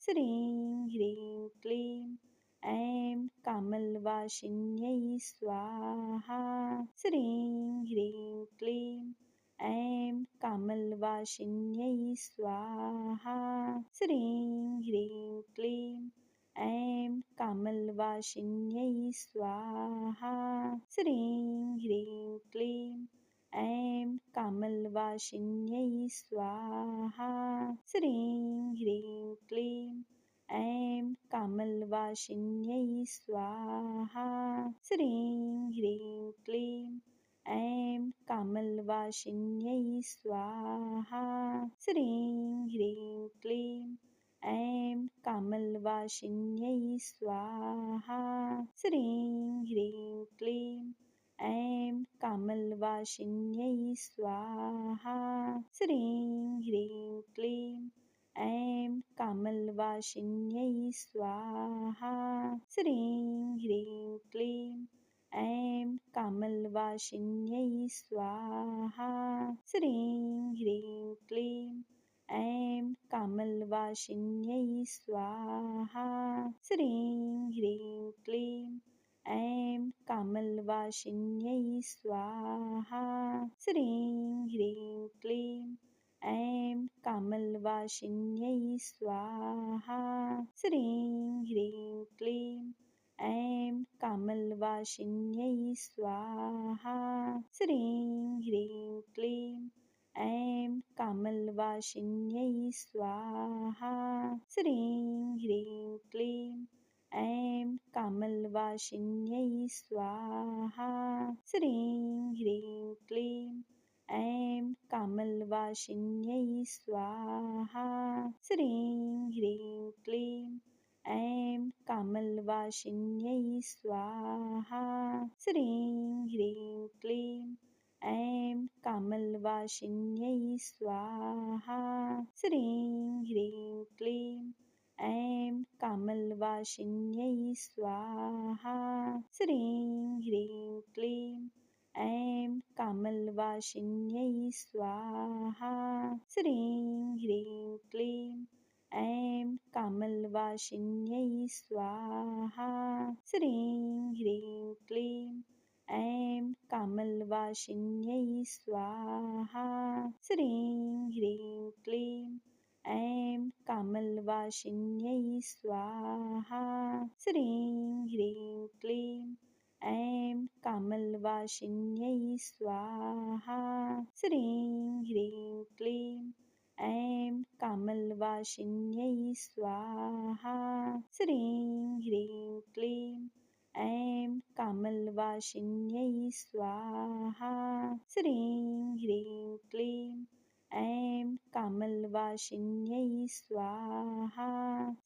श्रीं ह्रीं क्लीं ऐं कामलवासिन्यै स्वाहा श्रीं ह्रीं क्लीं ऐं कामलवासिन्यै स्वाहा श्रीं ह्रीं क्लीं ऐं कामलवासिन्यै स्वाहा श्रीं ह्रीं क्लीं ऐं कामलवासिन्यै स्वाहा श्रीं ह्रीं क्लीं ऐं कामलवासिन्यै स्वाहा श्रीं ह्रीं क्लीं ऐं कामलवासिन्यै स्वाहा श्रीं ह्रीं क्लीं ऐं कामलवासिन्यै स्वाहा श्रीं ह्रीं क्लीं ऐं कामलवासिन्यै स्वाहा श्रीं ह्रीं क्लीं ऐं कामलवासिन्यै स्वाहा श्रीं ह्रीं क्लीं ऐं कामलवासिन्यै स्वाहा श्रीं ह्रीं क्लीं ऐं कामलवासिन्यै स्वाहा श्रीं ह्रीं क्लीं ऐं कामलवासिन्यै स्वाहा श्रीं ह्रीं क्लीं ऐं कामलवासिन्यै स्वाहा श्रीं ह्रीं क्लीं ऐं कामलवासिन्यै स्वाहा श्रीं ह्रीं क्लीं ऐं कामलवासिन्यै स्वाहा श्रीं ह्रीं क्लीं ऐं कामलवासिन्यै स्वाहा श्रीं ह्रीं क्लीं ऐं कामलवासिन्यै स्वाहा श्रीं ह्रीं क्लीं ऐं कामलवासिन्यै स्वाहा श्रीं ह्रीं क्लीं ऐं कामलवासिन्यै स्वाहा श्रीं ह्रीं क्लीं ऐं कामलवासिन्यै स्वाहा श्रीं ह्रीं क्लीं ऐं कामलवासिन्यै स्वाहा श्रीं ह्रीं क्लीं ऐं कामलवासिन्यै स्वाहा श्रीं ह्रीं क्लीं ऐं कामलवासिन्यै स्वाहा श्रीं ह्रीं क्लीं ऐं कामलवासिन्यै स्वाहा श्रीं ह्रीं क्लीं ऐं कामलवासिन्यै स्वाहा श्रीं ह्रीं क्लीं ऐं कामलवासिन्यै स्वाहा श्रीं ह्रीं क्लीं ऐं कामलवासिन्यै स्वाहा श्रीं ह्रीं क्लीं ऐं कामलवासिन्यै स्वाहा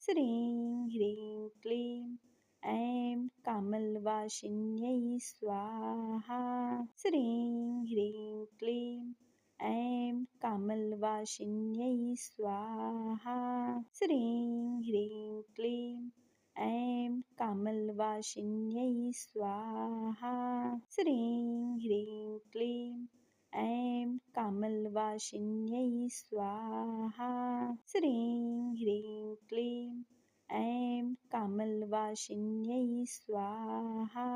श्रीं ह्रीं क्लीं ऐं कामलवासिन्यै स्वाहा श्रीं ह्रीं क्लीं ऐं कामलवासिन्यै स्वाहा श्रीं ह्रीं क्लीं ऐं कामलवासिन्यै स्वाहा श्रीं ह्रीं क्लीं ऐं कामलवासिन्यै स्वाहा श्रीं ह्रीं क्लीं ऐं कामलवासिन्यै स्वाहा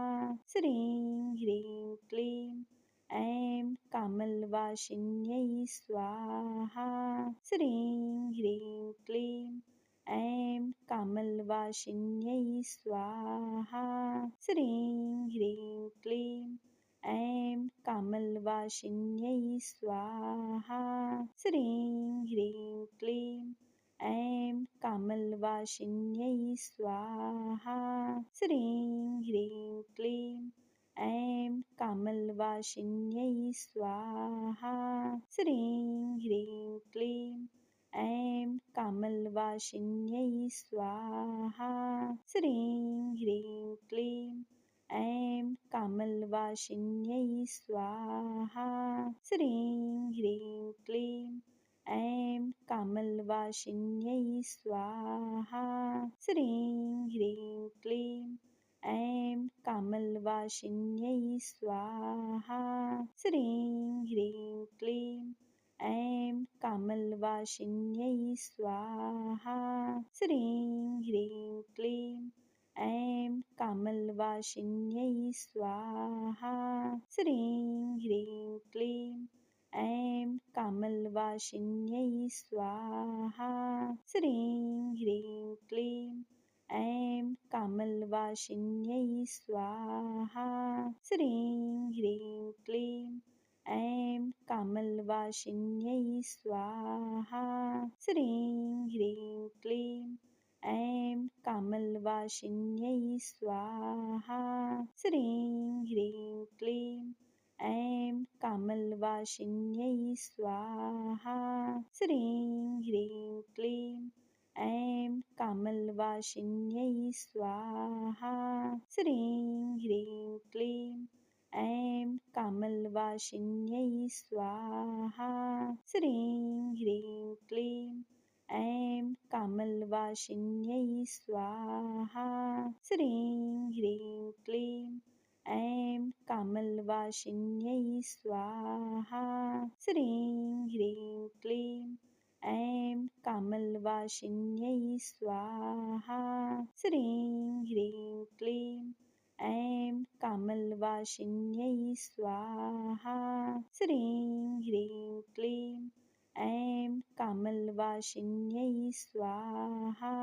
श्रीं ह्रीं क्लीं ऐं कामलवासिन्यै स्वाहा श्रीं ह्रीं क्लीं ऐं कामलवासिन्यै स्वाहा श्रीं ह्रीं क्लीं ऐं कामलवासिन्यै स्वाहा श्रीं ह्रीं क्लीं ऐं कामलवासिन्यै स्वाहा श्रीं ह्रीं क्लीं ऐं कामलवासिन्यै स्वाहा श्रीं ह्रीं क्लीं ऐं कामलवासिन्यै स्वाहा श्रीं ह्रीं क्लीं ऐं कामलवासिन्यै स्वाहा श्रीं ह्रीं क्लीं ऐं कामलवासिन्यै स्वाहा श्रीं ह्रीं क्लीं ऐं कामलवासिन्यै स्वाहा श्रीं ह्रीं क्लीं ऐं कामल्वासिन्यै स्वाहा श्रीं ह्रीं क्लीं ऐं कामल्वासिन्यै स्वाहा श्रीं ह्रीं क्लीं ऐं कामल्वासिन्यै स्वाहा श्रीं ह्रीं क्लीं ऐं कामल्वासिन्यै स्वाहा श्रीं ह्रीं क्लीं ऐं कामल्वासिन्यै स्वाहा श्रीं ह्रीं क्लीं ऐं कामल्वासिन्यै स्वाहा श्रीं ह्रीं क्लीं ऐं कामल्वासिन्यै स्वाहा श्रीं ह्रीं क्लीं ऐं कामल्वासिन्यै स्वाहा श्रीं ह्रीं क्लीं ऐं कामल्वासिन्यै स्वाहा श्रीं ह्रीं क्लीं ऐं कामल्वासिन्यै स्वाहा श्रीं ह्रीं क्लीं ऐं कामल्वासिन्यै स्वाहा श्रीं ह्रीं क्लीं ऐं कामल्वासिन्यै स्वाहा श्रीं ह्रीं क्लीं ऐं कामल्वासिन्यै स्वाहा श्रीं ह्रीं क्लीं ऐं कामल्वासिन्यै स्वाहा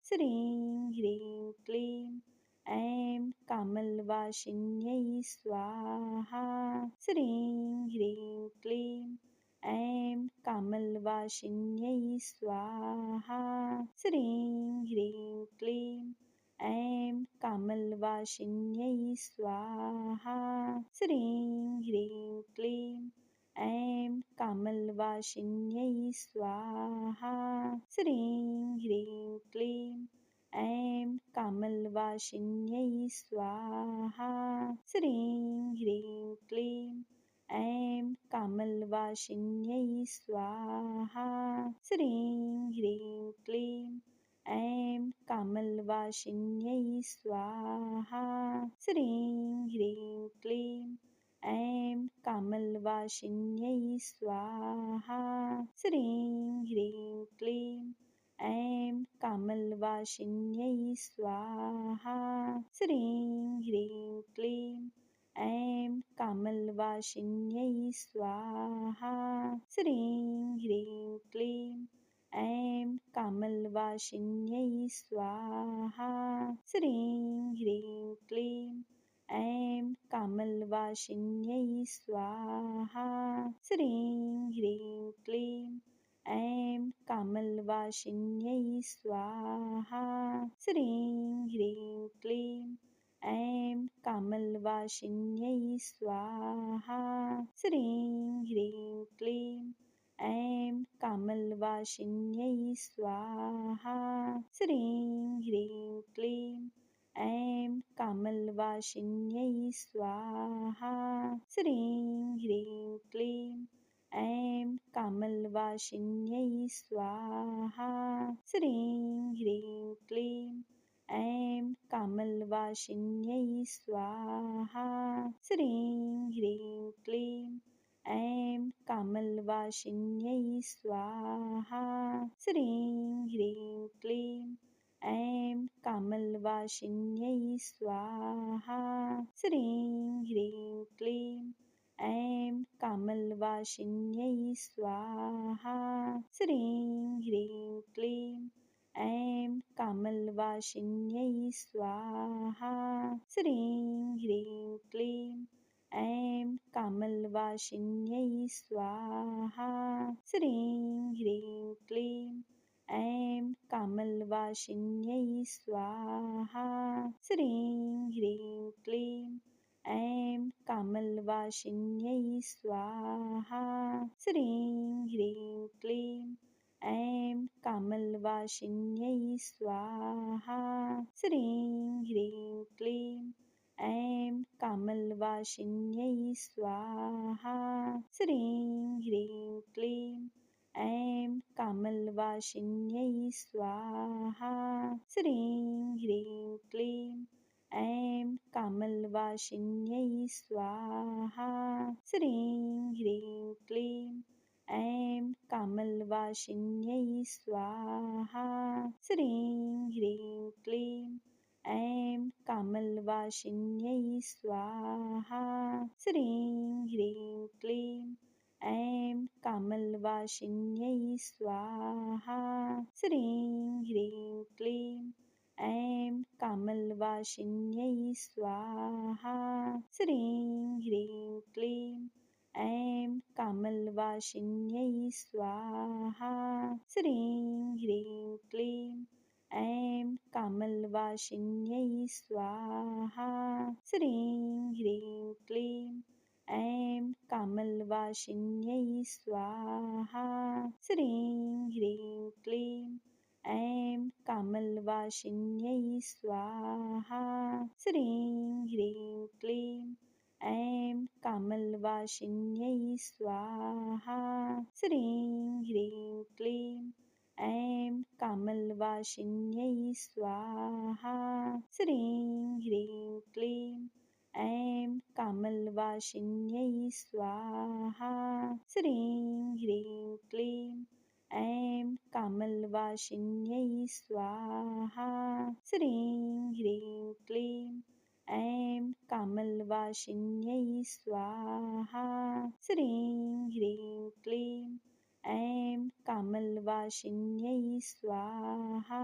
श्रीं ह्रीं क्लीं ऐं कामल्वासिन्यै स्वाहा श्रीं ह्रीं क्लीं ऐं कामल्वासिन्यै स्वाहा श्रीं ह्रीं क्लीं ऐं कामल्वासिन्यै स्वाहा श्रीं ह्रीं क्लीं ऐं कामल्वासिन्यै स्वाहा श्रीं ह्रीं क्लीं ऐं कामल्वासिन्यै स्वाहा श्रीं ह्रीं क्लीं ऐं कामल्वासिन्यै स्वाहा श्रीं ह्रीं क्लीं ऐं कामल्वासिन्यै स्वाहा श्रीं ह्रीं क्लीं ऐं कामल्वासिन्यै स्वाहा श्रीं ह्रीं क्लीं ऐं कामल्वासिन्यै स्वाहा श्रीं ह्रीं क्लीं ऐं कामल्वासिन्यै स्वाहा श्रीं ह्रीं क्लीं ऐं कामल्वासिन्यै स्वाहा श्रीं ह्रीं क्लीं ऐं कामल्वासिन्यै स्वाहा श्रीं ह्रीं क्लीं ऐं कामल्वासिन्यै स्वाहा श्रीं ह्रीं क्लीं ऐं कामल्वासिन्यै स्वाहा श्रीं ह्रीं क्लीं ऐं कामल्वासिन्यै स्वाहा श्रीं ह्रीं क्लीं ऐं कामल्वासिन्यै स्वाहा श्रीं ह्रीं क्लीं ऐं कामल्वासिन्यै स्वाहा श्रीं ह्रीं क्लीं ऐं कामल्वासिन्यै स्वाहा श्रीं ह्रीं क्लीं ऐं कामल्वासिन्यै स्वाहा श्रीं ह्रीं क्लीं ऐं कामल्वासिन्यै स्वाहा श्रीं ह्रीं क्लीं ऐं कामल्वासिन्यै स्वाहा श्रीं ह्रीं क्लीं ऐं कामल्वासिन्यै स्वाहा श्रीं ह्रीं क्लीं ऐं कामल्वासिन्यै स्वाहा श्रीं ह्रीं क्लीं ऐं कामल्वासिन्यै स्वाहा श्रीं ह्रीं क्लीं ऐं कामल्वासिन्यै स्वाहा श्रीं ह्रीं क्लीं ऐं कामल्वासिन्यै स्वाहा श्रीं ह्रीं क्लीं ऐं कामल्वासिन्यै स्वाहा श्रीं ह्रीं क्लीं ऐं कामल्वासिन्यै स्वाहा श्रीं ह्रीं क्लीं ऐं कामल्वासिन्यै स्वाहा श्रीं ह्रीं क्लीं ऐं कामल्वासिन्यै स्वाहा श्रीं ह्रीं क्लीं ऐं कामल्वासिन्यै स्वाहा श्रीं ह्रीं क्लीं ऐं कामल्वासिन्यै स्वाहा श्रीं ह्रीं क्लीं ऐं कामल्वासिन्यै स्वाहा श्रीं ह्रीं क्लीं ऐं कामल्वासिन्यै स्वाहा श्रीं ह्रीं क्लीं ऐं कामल्वासिन्यै स्वाहा श्रीं ह्रीं क्लीं ऐं कामल्वासिन्यै स्वाहा श्रीं ह्रीं क्लीं ऐं कामल्वासिन्यै स्वाहा श्रीं ह्रीं क्लीं ऐं कामल्वासिन्यै स्वाहा श्रीं ह्रीं क्लीं ऐं कामल्वासिन्यै स्वाहा श्रीं ह्रीं क्लीं ऐं कामल्वासिन्यै स्वाहा श्रीं ह्रीं क्लीं ऐं कामल्वासिन्यै स्वाहा श्रीं ह्रीं क्लीं ऐं कामल्वासिन्यै स्वाहा श्रीं ह्रीं क्लीं ऐं कामल्वासिन्यै स्वाहा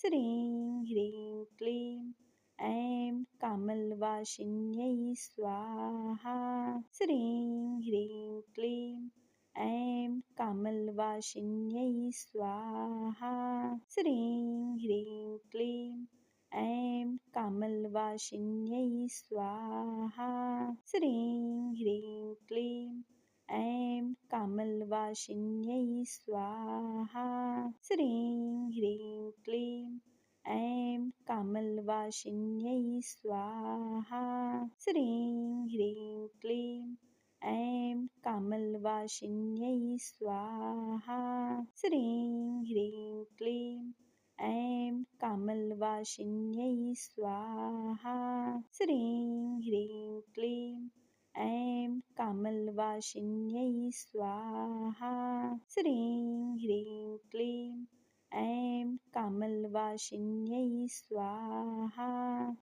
श्रीं ह्रीं क्लीं ऐं कामल्वासिन्यै स्वाहा श्रीं ह्रीं क्लीं ऐं कामल्वासिन्यै स्वाहा श्रीं ह्रीं क्लीं ऐं कामल्वासिन्यै स्वाहा श्रीं ह्रीं क्लीं ऐं कामल्वासिन्यै स्वाहा श्रीं ह्रीं क्लीं ऐं कामल्वासिन्यै स्वाहा श्रीं ह्रीं क्लीं ऐं कामल्वासिन्यै स्वाहा श्रीं ह्रीं क्लीं ऐं कामल्वासिन्यै स्वाहा श्रीं ह्रीं क्लीं ऐं कामल्वासिन्यै स्वाहा श्रीं ह्रीं क्लीं ऐं कामल्वासिन्यै स्वाहा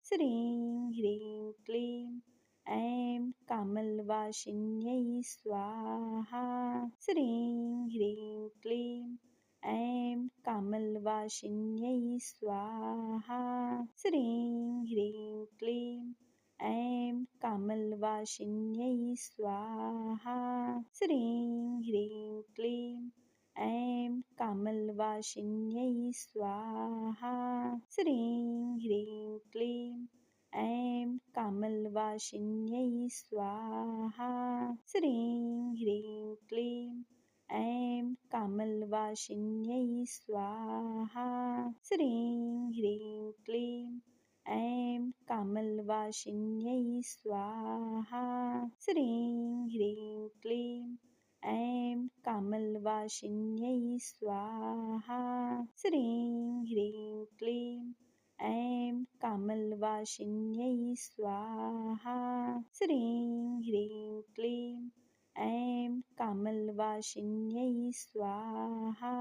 श्रीं ह्रीं क्लीं ऐं कामल्वासिन्यै स्वाहा श्रीं ह्रीं क्लीं ऐं कामल्वासिन्यै स्वाहा श्रीं ह्रीं क्लीं ऐं कामल्वासिन्यै स्वाहा श्रीं ह्रीं क्लीं ऐं कामल्वासिन्यै स्वाहा श्रीं ह्रीं क्लीं ऐं कामल्वासिन्यै स्वाहा श्रीं ह्रीं क्लीं ऐं कामल्वासिन्यै स्वाहा श्रीं ह्रीं क्लीं ऐं कामल्वासिन्यै स्वाहा श्रीं ह्रीं क्लीं ऐं कामल्वासिन्यै स्वाहा श्रीं ह्रीं क्लीं ऐं कामल्वासिन्यै स्वाहा श्रीं ह्रीं क्लीं ऐं कामल्वासिन्यै स्वाहा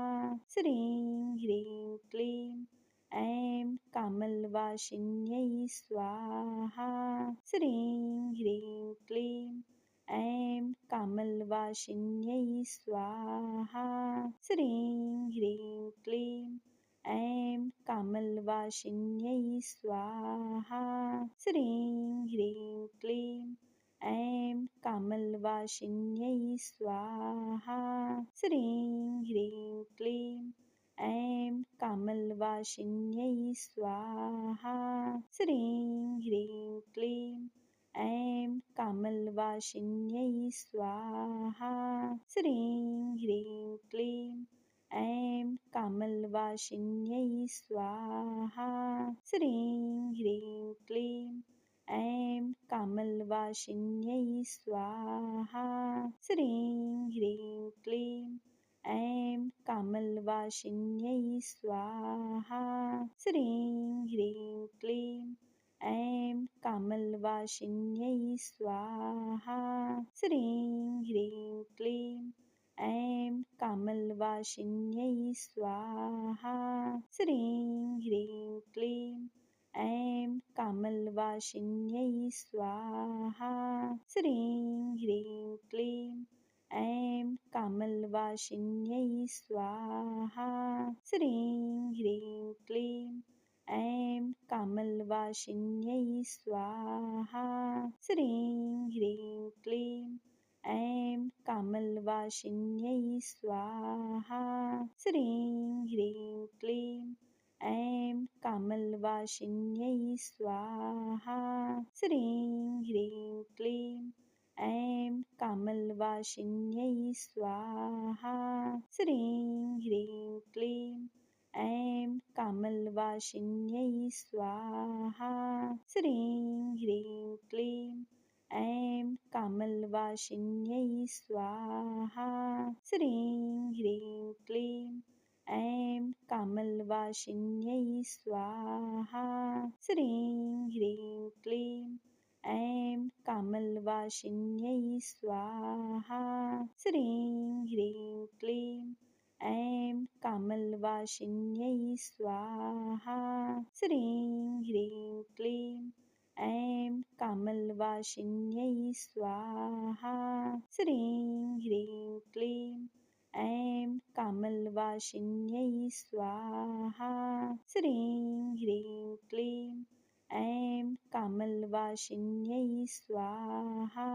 श्रीं ह्रीं क्लीं ऐं कामल्वासिन्यै स्वाहा श्रीं ह्रीं क्लीं ऐं कामल्वासिन्यै स्वाहा श्रीं ह्रीं क्लीं ऐं कामल्वासिन्यै स्वाहा श्रीं ह्रीं क्लीं ऐं कामल्वासिन्यै स्वाहा श्रीं ह्रीं क्लीं ऐं कामल्वासिन्यै स्वाहा श्रीं ह्रीं क्लीं ऐं कामल्वासिन्यै स्वाहा श्रीं ह्रीं क्लीं ऐं कामल्वासिन्यै स्वाहा श्रीं ह्रीं क्लीं ऐं कामल्वासिन्यै स्वाहा श्रीं ह्रीं क्लीं ऐं कामल्वासिन्यै स्वाहा श्रीं ह्रीं क्लीं ऐं कामल्वासिन्यै स्वाहा श्रीं ह्रीं क्लीं ऐं कामलवासिन्यै स्वाहा श्रीं ह्रीं क्लीं ऐं कामलवासिन्यै स्वाहा श्रीं ह्रीं क्लीं ऐं कामलवासिन्यै स्वाहा श्रीं ह्रीं क्लीं ऐं कामलवासिन्यै स्वाहा श्रीं ह्रीं क्लीं ऐं कामलवासिन्यै स्वाहा श्रीं ह्रीं क्लीं ऐं कामलवासिन्यै स्वाहा श्रीं ह्रीं क्लीं ऐं कामलवासिन्यै स्वाहा श्रीं ह्रीं क्लीं ऐं कामलवासिन्यै स्वाहा श्रीं ह्रीं क्लीं ऐं कामलवासिन्यै स्वाहा श्रीं ह्रीं क्लीं ऐं कामलवासिन्यै स्वाहा श्रीं ह्रीं क्लीं ऐं कामलवासिन्यै स्वाहा श्रीं ह्रीं क्लीं ऐं कामलवासिन्यै स्वाहा श्रीं ह्रीं क्लीं ऐं कामलवासिन्यै स्वाहा श्रीं ह्रीं क्लीं ऐं कामलवासिन्यै स्वाहा श्रीं ह्रीं क्लीं ऐं कामलवासिन्यै स्वाहा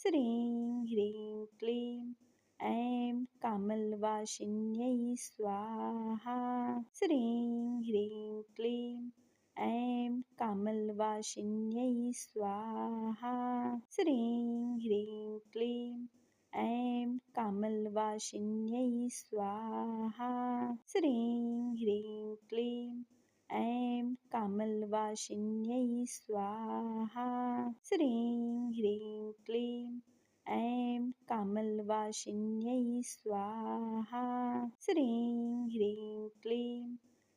श्रीं ह्रीं क्लीं ऐं कामलवासिन्यै स्वाहा श्रीं ह्रीं क्लीं ऐं कामलवासिन्यै स्वाहा श्रीं ह्रीं क्लीं ऐं कामलवासिन्यै स्वाहा श्रीं ह्रीं क्लीं ऐं कामलवासिन्यै स्वाहा श्रीं ह्रीं क्लीं ऐं कामलवासिन्यै स्वाहा श्रीं ह्रीं क्लीं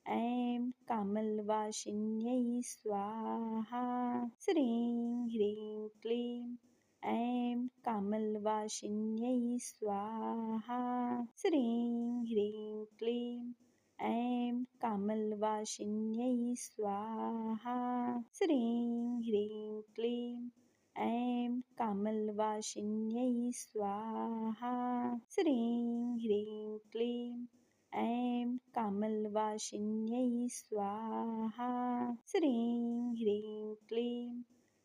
ऐं कामलवासिन्यै स्वाहा श्रीं ह्रीं क्लीं ऐं कामलवासिन्यै स्वाहा श्रीं ह्रीं क्लीं ऐं कामलवासिन्यै स्वाहा श्रीं ह्रीं क्लीं ऐं कामलवासिन्यै स्वाहा श्रीं ह्रीं क्लीं ऐं कामलवासिन्यै स्वाहा श्रीं ह्रीं क्लीं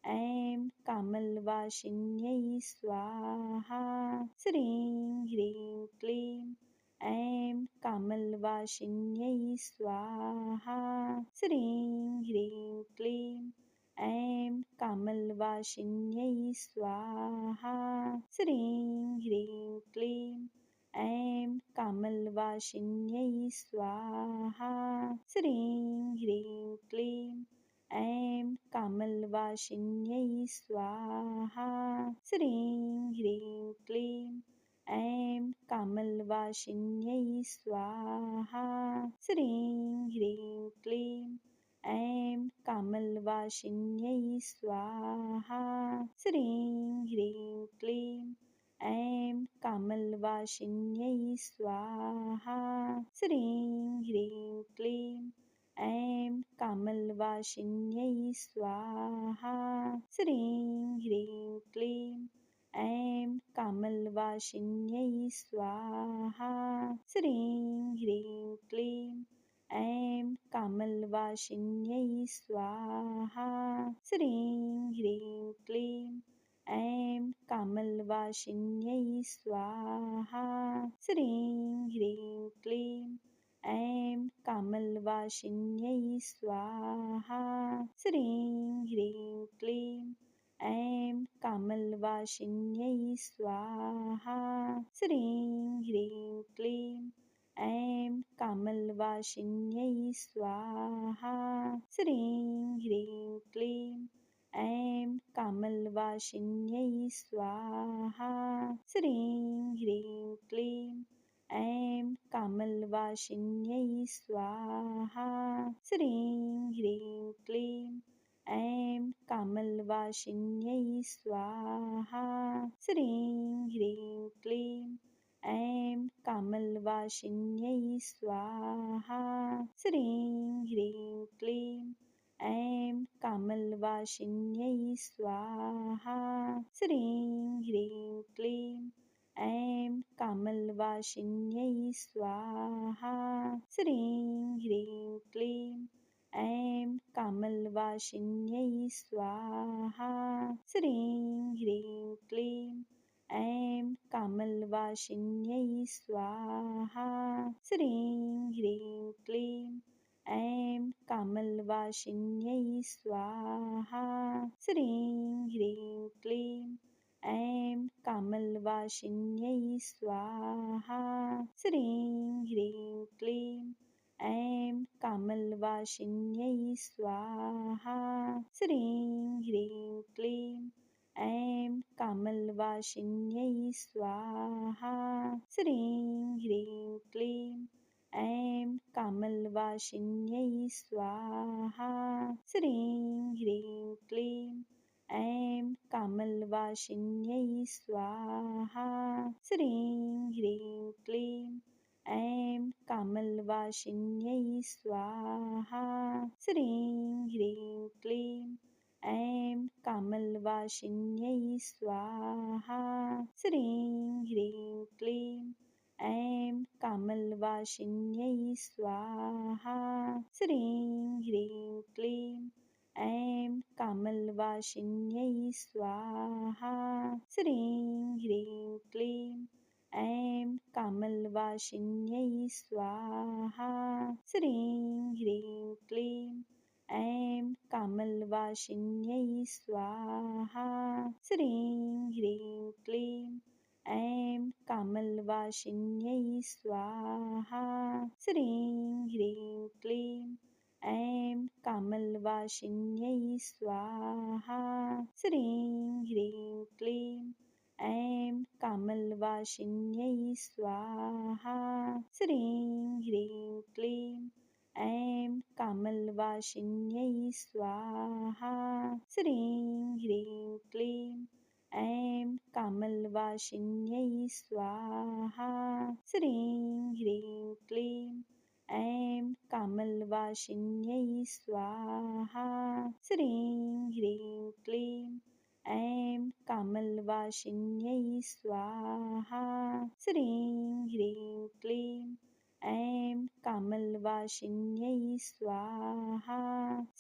ऐं कामलवासिन्यै स्वाहा श्रीं ह्रीं क्लीं ऐं कामलवासिन्यै स्वाहा श्रीं ह्रीं क्लीं ऐं कामलवासिन्यै स्वाहा श्रीं ह्रीं क्लीं ऐं कामलवासिन्यै स्वाहा श्रीं ह्रीं क्लीं ऐं कामलवासिन्यै स्वाहा श्रीं ह्रीं क्लीं ऐं कामलवासिन्यै स्वाहा श्रीं ह्रीं क्लीं ऐं कामलवासिन्यै स्वाहा श्रीं ह्रीं क्लीं ऐं कामलवासिन्यै स्वाहा श्रीं ह्रीं क्लीं ऐं कामलवासिन्यै स्वाहा श्रीं ह्रीं क्लीं ऐं कामलवासिन्यै स्वाहा श्रीं ह्रीं क्लीं ऐं कामलवासिन्यै स्वाहा श्रीं ह्रीं क्लीं ऐं कामलवासिन्यै स्वाहा श्रीं ह्रीं क्लीं ऐं कामलवासिन्यै स्वाहा श्रीं ह्रीं क्लीं ऐं कामलवासिन्यै स्वाहा श्रीं ह्रीं क्लीं ऐं कामलवासिन्यै स्वाहा श्रीं ह्रीं क्लीं ऐं कामलवासिन्यै स्वाहा श्रीं ह्रीं क्लीं ऐं कामलवासिन्यै स्वाहा श्रीं ह्रीं क्लीं ऐं कामलवासिन्यै स्वाहा श्रीं ह्रीं क्लीं ऐं कामल्वासिन्यै स्वाहा श्रीं ह्रीं क्लीं ऐं कामल्वासिन्यै स्वाहा श्रीं ह्रीं क्लीं ऐं कामल्वासिन्यै स्वाहा श्रीं ह्रीं क्लीं ऐं कामल्वासिन्यै स्वाहा श्रीं ह्रीं क्लीं ऐं कामल्वासिन्यै स्वाहा श्रीं ह्रीं क्लीं ऐं कामल्वासिन्यै स्वाहा श्रीं ह्रीं क्लीं ऐं कामल्वासिन्यै स्वाहा श्रीं ह्रीं क्लीं ऐं कामल्वासिन्यै स्वाहा श्रीं ह्रीं क्लीं ऐं कामल्वासिन्यै स्वाहा श्रीं ह्रीं क्लीं ऐं कामल्वासिन्यै स्वाहा श्रीं ह्रीं क्लीं ऐं कामल्वासिन्यै स्वाहा श्रीं ह्रीं क्लीं ऐं कामल्वासिन्यै स्वाहा श्रीं ह्रीं क्लीं ऐं कामल्वासिन्यै स्वाहा श्रीं ह्रीं क्लीं ऐं कामल्वासिन्यै स्वाहा श्रीं ह्रीं क्लीं ऐं कामल्वासिन्यै स्वाहा श्रीं ह्रीं क्लीं ऐं कामल्वासिन्यै स्वाहा श्रीं ह्रीं क्लीं ऐं कामल्वासिन्यै स्वाहा श्रीं ह्रीं क्लीं ऐं कामल्वासिन्यै स्वाहा श्रीं ह्रीं क्लीं ऐं कामल्वासिन्यै स्वाहा श्रीं ह्रीं क्लीं ऐं कामल्वासिन्यै स्वाहा श्रीं ह्रीं क्लीं ऐं कामल्वासिन्यै स्वाहा श्रीं ह्रीं क्लीं ऐं कामल्वासिन्यै स्वाहा श्रीं ह्रीं क्लीं ऐं कामल्वासिन्यै स्वाहा श्रीं ह्रीं क्लीं ऐं कामल्वासिन्यै स्वाहा श्रीं ह्रीं क्लीं ऐं कामल्वासिन्यै स्वाहा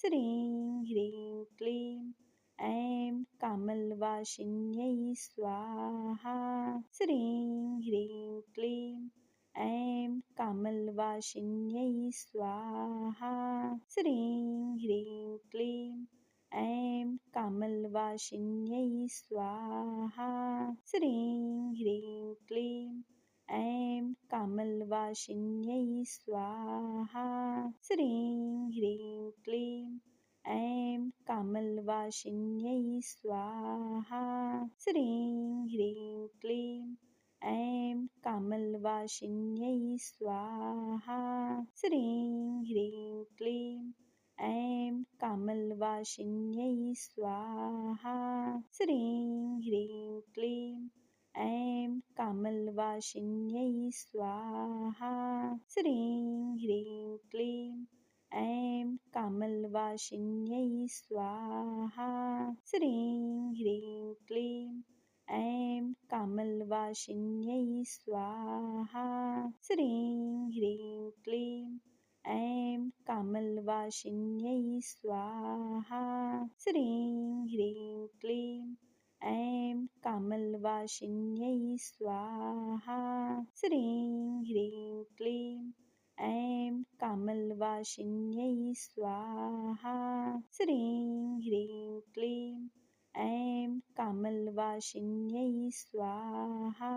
श्रीं ह्रीं क्लीं ऐं कामल्वासिन्यै स्वाहा श्रीं ह्रीं क्लीं ऐं कामल्वासिन्यै स्वाहा श्रीं ह्रीं क्लीं ऐं कामल्वासिन्यै स्वाहा श्रीं ह्रीं क्लीं ऐं कामल्वासिन्यै स्वाहा श्रीं ह्रीं क्लीं ऐं कामल्वासिन्यै स्वाहा श्रीं ह्रीं क्लीं ऐं कामल्वासिन्यै स्वाहा श्रीं ह्रीं क्लीं ऐं कामल्वासिन्यै स्वाहा श्रीं ह्रीं क्लीं ऐं कामल्वासिन्यै स्वाहा श्रीं ह्रीं क्लीं ऐं कामल्वासिन्यै स्वाहा श्रीं ह्रीं क्लीं ऐं कामल्वासिन्यै स्वाहा श्रीं ह्रीं क्लीं ऐं कामल्वासिन्यै स्वाहा श्रीं ह्रीं क्लीं ऐं कामल्वासिन्यै स्वाहा श्रीं ह्रीं क्लीं ऐं कामल्वासिन्यै स्वाहा श्रीं ह्रीं क्लीं ऐं कामल्वासिन्यै स्वाहा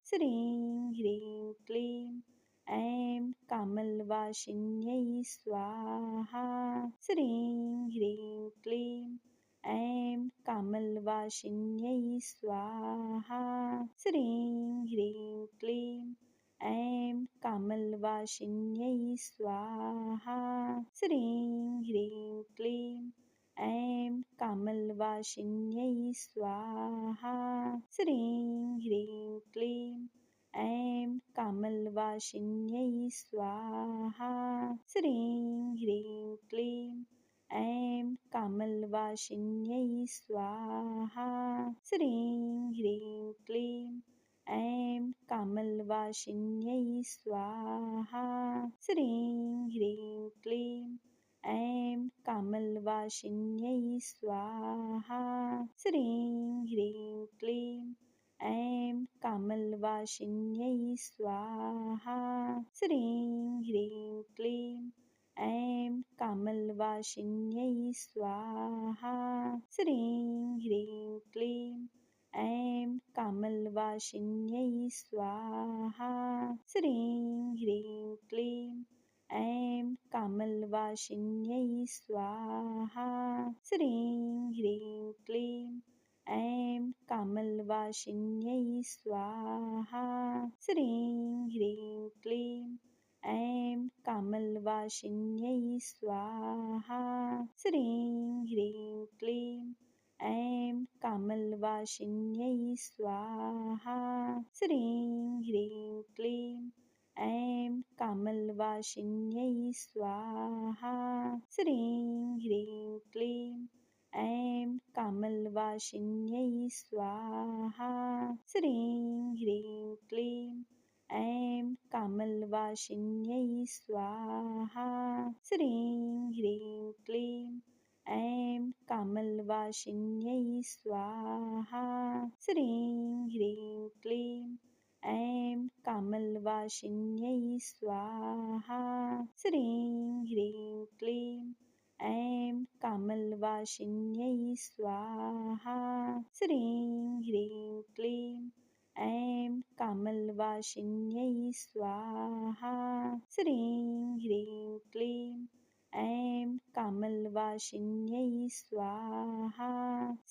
श्रीं ह्रीं क्लीं ऐं कामल्वासिन्यै स्वाहा श्रीं ह्रीं क्लीं ऐं कामल्वासिन्यै स्वाहा श्रीं ह्रीं क्लीं ऐं कामल्वासिन्यै स्वाहा श्रीं ह्रीं क्लीं ऐं कामल्वासिन्यै स्वाहा श्रीं ह्रीं क्लीं ऐं कामलवासिन्यै स्वाहा श्रीं ह्रीं क्लीं ऐं कामलवासिन्यै स्वाहा श्रीं ह्रीं क्लीं ऐं कामलवासिन्यै स्वाहा श्रीं ह्रीं क्लीं ऐं कामलवासिन्यै स्वाहा श्रीं ह्रीं क्लीं ऐं कामलवासिन्यै स्वाहा श्रीं ह्रीं क्लीं ऐं कामलवासिन्यै स्वाहा श्रीं ह्रीं क्लीं ऐं कामलवासिन्यै स्वाहा श्रीं ह्रीं क्लीं ऐं कामलवासिन्यै स्वाहा श्रीं ह्रीं क्लीं ऐं कामलवासिन्यै स्वाहा श्रीं ह्रीं क्लीं ऐं कामलवासिन्यै स्वाहा श्रीं ह्रीं क्लीं ऐं कामलवासिन्यै स्वाहा श्रीं ह्रीं क्लीं ऐं कामलवासिन्यै स्वाहा श्रीं ह्रीं क्लीं ऐं कामलवासिन्यै स्वाहा श्रीं ह्रीं क्लीं ऐं कामलवासिन्यै स्वाहा श्रीं ह्रीं क्लीं ऐं कामलवासिन्यै स्वाहा श्रीं ह्रीं क्लीं ऐं कामलवासिन्यै स्वाहा श्रीं ह्रीं क्लीं ऐं कामलवासिन्यै स्वाहा श्रीं ह्रीं क्लीं ऐं कामलवासिन्यै स्वाहा श्रीं ह्रीं क्लीं ऐं कामलवासिन्यै स्वाहा श्रीं ह्रीं क्लीं ऐं कामलवासिन्यै स्वाहा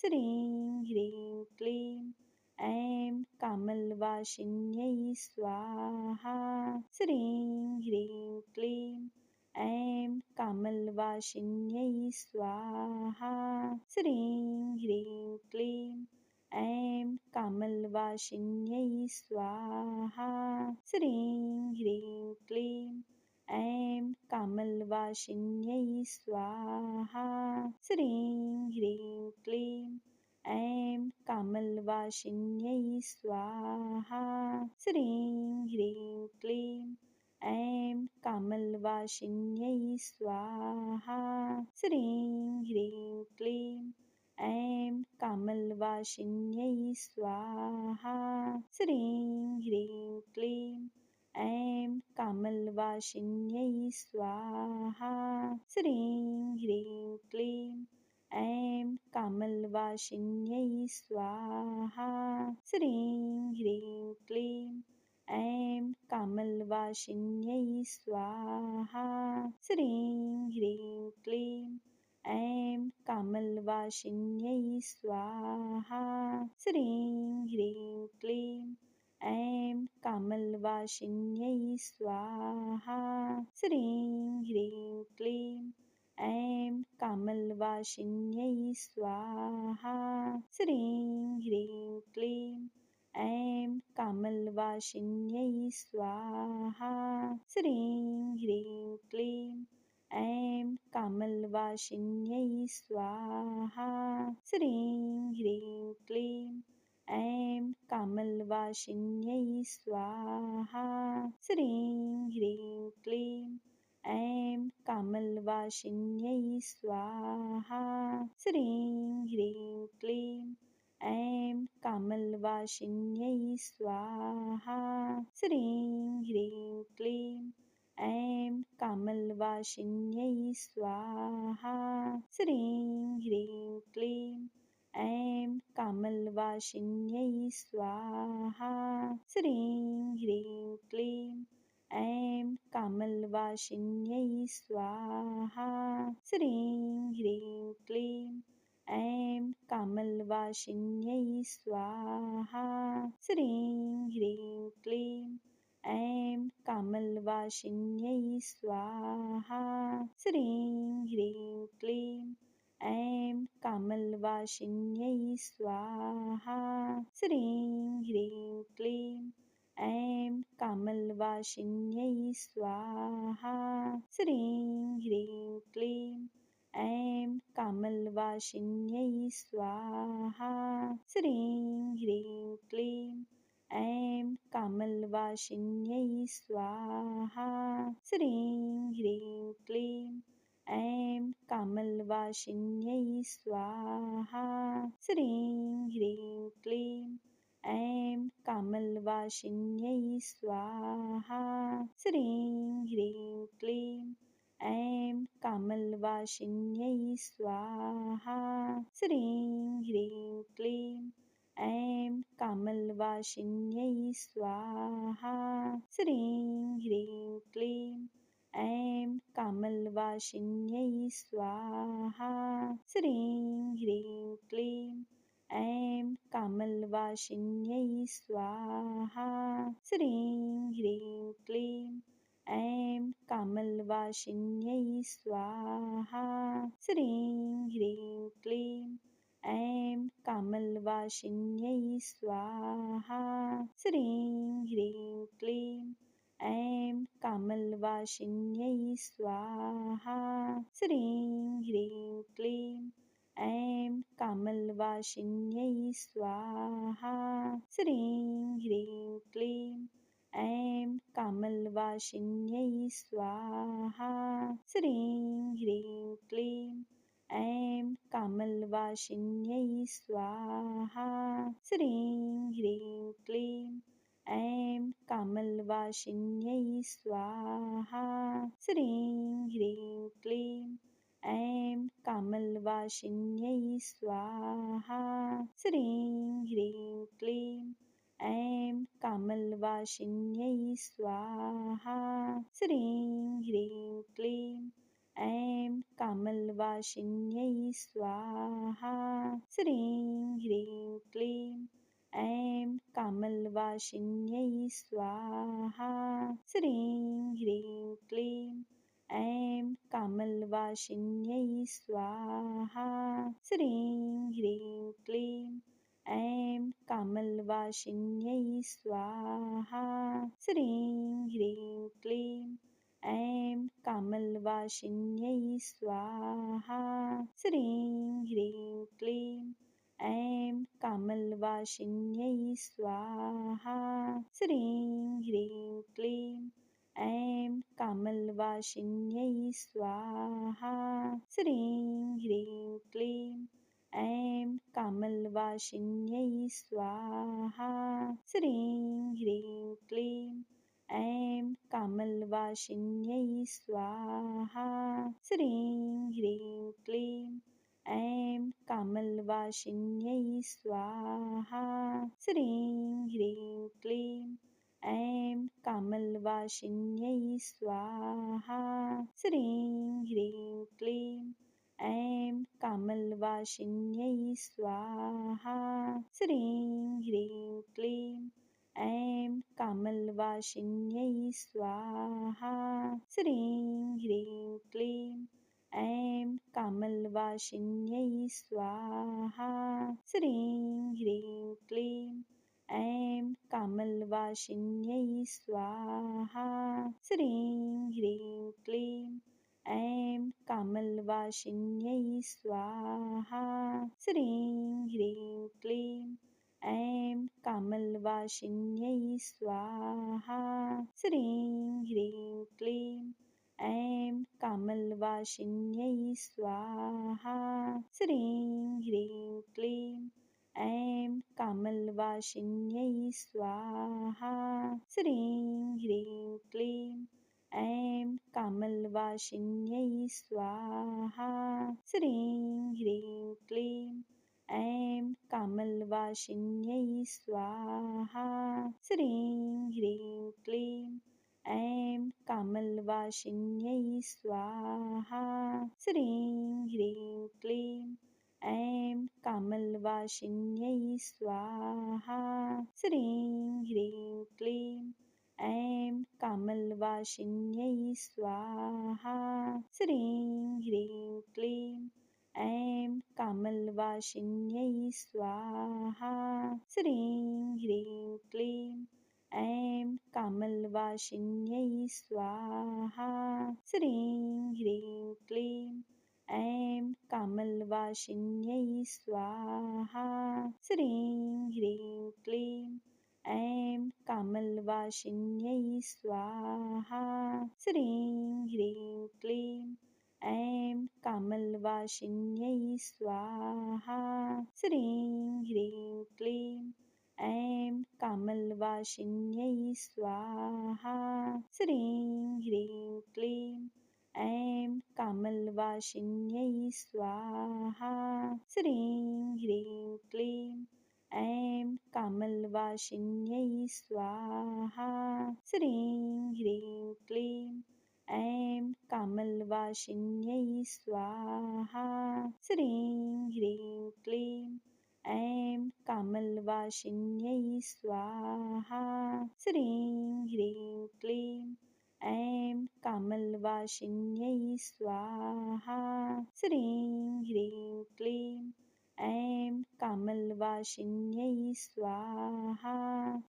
श्रीं ह्रीं क्लीं ऐं कामलवासिन्यै स्वाहा श्रीं ह्रीं क्लीं ऐं कामलवासिन्यै स्वाहा श्रीं ह्रीं क्लीं ऐं कामलवासिन्यै स्वाहा श्रीं ह्रीं क्लीं ऐं कामलवासिन्यै स्वाहा श्रीं ह्रीं क्लीं ऐं कामलवासिन्यै स्वाहा श्रीं ह्रीं क्लीं ऐं कामलवासिन्यै स्वाहा श्रीं ह्रीं क्लीं ऐं कामलवासिन्यै स्वाहा श्रीं ह्रीं क्लीं ऐं कामलवासिन्यै स्वाहा श्रीं ह्रीं क्लीं ऐं कामलवासिन्यै स्वाहा श्रीं ह्रीं क्लीं ऐं कामलवासिन्यै स्वाहा श्रीं ह्रीं क्लीं ऐं कामलवासिन्यै स्वाहा श्रीं ह्रीं क्लीं ऐं कामलवासिन्यै स्वाहा श्रीं ह्रीं क्लीं ऐं कामलवासिन्यै स्वाहा श्रीं ह्रीं क्लीं ऐं कामलवासिन्यै स्वाहा श्रीं ह्रीं क्लीं ऐं कामलवासिन्यै स्वाहा श्रीं ह्रीं क्लीं ऐं कामलवासिन्यै स्वाहा श्रीं ह्रीं क्लीं ऐं कामलवासिन्यै स्वाहा श्रीं ह्रीं क्लीं ऐं कामलवासिन्यै स्वाहा श्रीं ह्रीं क्लीं ऐं कामलवासिन्यै स्वाहा श्रीं ह्रीं क्लीं ऐं कामलवासिन्यै स्वाहा श्रीं ह्रीं क्लीं ऐं कामलवासिन्यै स्वाहा श्रीं ह्रीं क्लीं ऐं कामलवासिन्यै स्वाहा श्रीं ह्रीं क्लीं ऐं कामलवासिन्यै स्वाहा श्रीं ह्रीं क्लीं ऐं कामलवासिन्यै स्वाहा श्रीं ह्रीं क्लीं ऐं कामलवासिन्यै स्वाहा श्रीं ह्रीं क्लीं ऐं कामलवासिन्यै स्वाहा श्रीं ह्रीं क्लीं ऐं कामलवासिन्यै स्वाहा श्रीं ह्रीं क्लीं ऐं कामलवासिन्यै स्वाहा श्रीं ह्रीं क्लीं ऐं कामलवासिन्यै स्वाहा श्रीं ह्रीं क्लीं ऐं कामलवासिन्यै स्वाहा श्रीं ह्रीं क्लीं ऐं कामलवासिन्यै स्वाहा श्रीं ह्रीं क्लीं ऐं कामलवासिन्यै स्वाहा श्रीं ह्रीं क्लीं ऐं कामलवासिन्यै स्वाहा श्रीं ह्रीं क्लीं ऐं कामलवासिन्यै स्वाहा श्रीं ह्रीं क्लीं ऐं कामलवासिन्यै स्वाहा श्रीं ह्रीं क्लीं ऐं कामलवासिन्यै स्वाहा श्रीं ह्रीं क्लीं ऐं कामलवासिन्यै स्वाहा श्रीं ह्रीं क्लीं ऐं कामलवासिन्यै स्वाहा श्रीं ह्रीं क्लीं ऐं कामलवासिन्यै स्वाहा श्रीं ह्रीं क्लीं ऐं कामलवासिन्यै स्वाहा श्रीं ह्रीं क्लीं ऐं कामलवासिन्यै स्वाहा श्रीं ह्रीं क्लीं ऐं कामलवासिन्यै स्वाहा श्रीं ह्रीं क्लीं ऐं कामलवासिन्यै स्वाहा श्रीं ह्रीं क्लीं ऐं कामलवासिन्यै स्वाहा श्रीं ह्रीं क्लीं ऐं कामलवासिन्यै स्वाहा श्रीं ह्रीं क्लीं ऐं कामलवासिन्यै स्वाहा श्रीं ह्रीं क्लीं ऐं कामलवासिन्यै स्वाहा श्रीं ह्रीं क्लीं ऐं कामलवासिन्यै स्वाहा श्रीं ह्रीं क्लीं ऐं कामलवासिन्यै स्वाहा श्रीं ह्रीं क्लीं ऐं कामलवासिन्यै स्वाहा श्रीं ह्रीं क्लीं ऐं कामलवासिन्यै स्वाहा श्रीं ह्रीं क्लीं ऐं कामलवासिन्यै स्वाहा श्रीं ह्रीं क्लीं ऐं कामलवासिन्यै स्वाहा श्रीं ह्रीं क्लीं ऐं कामलवासिन्यै स्वाहा श्रीं ह्रीं क्लीं ऐं कामलवासिन्यै स्वाहा श्रीं ह्रीं क्लीं ऐं कामलवासिन्यै स्वाहा श्रीं ह्रीं क्लीं ऐं कामलवासिन्यै स्वाहा श्रीं ह्रीं क्लीं ऐं कामलवासिन्यै स्वाहा श्रीं ह्रीं क्लीं ऐं कामलवासिन्यै स्वाहा श्रीं ह्रीं क्लीं ऐं कामलवासिन्यै स्वाहा श्रीं ह्रीं क्लीं ऐं कामलवासिन्यै स्वाहा श्रीं ह्रीं क्लीं ऐं कामलवासिन्यै स्वाहा श्रीं ह्रीं क्लीं ऐं कामलवासिन्यै स्वाहा श्रीं ह्रीं क्लीं ऐं कामलवासिन्यै स्वाहा श्रीं ह्रीं क्लीं ऐं कामलवासिन्यै स्वाहा श्रीं ह्रीं क्लीं ऐं कामलवासिन्यै स्वाहा श्रीं ह्रीं क्लीं ऐं कामलवासिन्यै स्वाहा श्रीं ह्रीं क्लीं ऐं कामलवासिन्यै स्वाहा श्रीं ह्रीं क्लीं ऐं कामलवासिन्यै स्वाहा श्रीं ह्रीं क्लीं ऐं कामलवासिन्यै स्वाहा श्रीं ह्रीं क्लीं ऐं कामलवासिन्यै स्वाहा श्रीं ह्रीं क्लीं ऐं कामलवासिन्यै स्वाहा श्रीं ह्रीं क्लीं ऐं कामलवासिन्यै स्वाहा श्रीं ह्रीं क्लीं ऐं कामलवासिन्यै स्वाहा श्रीं ह्रीं क्लीं ऐं कामलवासिन्यै स्वाहा श्रीं ह्रीं क्लीं ऐं कामलवासिन्यै स्वाहा श्रीं ह्रीं क्लीं ऐं कामलवासिन्यै स्वाहा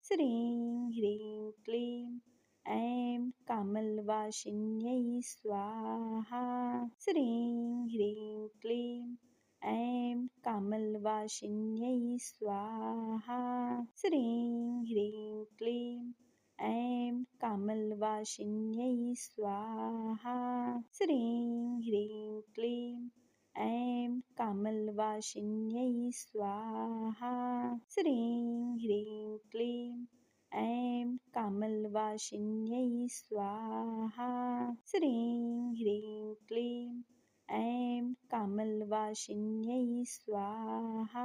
श्रीं ह्रीं क्लीं ऐं कामलवासिन्यै स्वाहा श्रीं ह्रीं क्लीं ऐं कामलवासिन्यै स्वाहा श्रीं ह्रीं क्लीं ऐं कामलवासिन्यै स्वाहा श्रीं ह्रीं क्लीं ऐं कामलवासिन्यै स्वाहा श्रीं ह्रीं क्लीं ऐं कामलवासिन्यै स्वाहा श्रीं ह्रीं क्लीं ऐं कामलवासिन्यै स्वाहा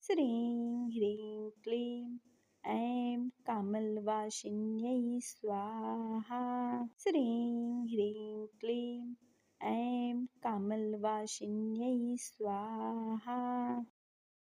श्रीं ह्रीं क्लीं ऐं कामलवासिन्यै स्वाहा श्रीं ह्रीं क्लीं ऐं कामलवासिन्यै स्वाहा